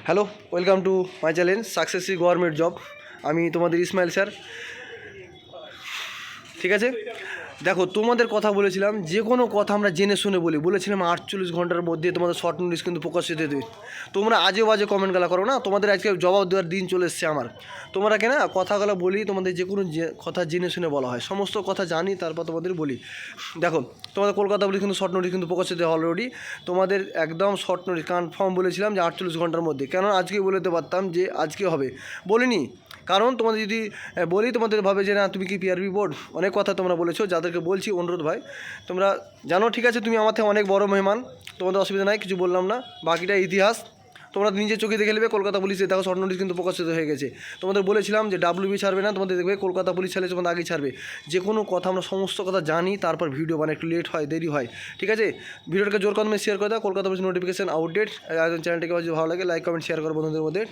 Hello, welcome to my channel সাকসেসি government job. আমি তোমাদের ইসমাইল স্যার। ঠিক আছে, দেখো তোমাদের কথা বলেছিলাম, যে কোনো কথা আমরা জেনে শুনে বলেছিলাম 48 ঘন্টার মধ্যে তোমাদের শর্ট নোটিশ কিন্তু প্রকাশিত দেবে। তোমরা আজে বাজে কমেন্টগুলো করো না, তোমাদের আজকে জবাব দেওয়ার দিন চলে এসছে আমার। তোমরা কেন কথাগুলো বলি, তোমাদের যে কোনো কথা জেনে শুনে বলা হয়, সমস্ত কথা জানি তারপর তোমাদের বলি। দেখো তোমাদের কলকাতা পুলিশ কিন্তু শর্ট নোটিশ কিন্তু প্রকাশিত অলরেডি। তোমাদের একদম শর্ট নোটিশ কনফার্ম বলেছিলাম যে 48 ঘন্টার মধ্যে, কেন আজকে বলে দিতে পারতাম যে আজকে হবে, বলিনি। কারণ তোমাদের যদি বলি তোমাদের ভাবে যে না তুমি কি পিআরবি বোর্ড, অনেক কথা তোমরা বলেছো, যাদেরকে বলছি অনুরোধ ভাই তোমরা জানো, ঠিক আছে তুমি আমার থেকে অনেক বড় মেহমান, তোমাদের অসুবিধা নাই, কিছু বললাম না, বাকিটা ইতিহাস তোমরা নিজের চোখে দেখে নেবে। কলকাতা পুলিশে দেখো শর্ট নোটিশ কিন্তু প্রকাশিত হয়ে গেছে। তোমাদের বলেছিলাম যে ডাব্লিউবি ছাড়বে না, তোমাদের দেখবে কলকাতা পুলিশ ছাড়লে তোমাদের আগেই ছাড়বে। যে কোনো কথা আমরা সমস্ত কথা জানি, তারপর ভিডিও বানাই, একটু লেট হয়, দেরি হয়, ঠিক আছে। ভিডিওটাকে জোর কদমে শেয়ার করে দাও। কলকাতা পুলিশ নোটিফিকেশন আপডেট চ্যানেলটাকে ভালো লাগে লাইক কমেন্ট শেয়ার করো বন্ধুদের মধ্যে।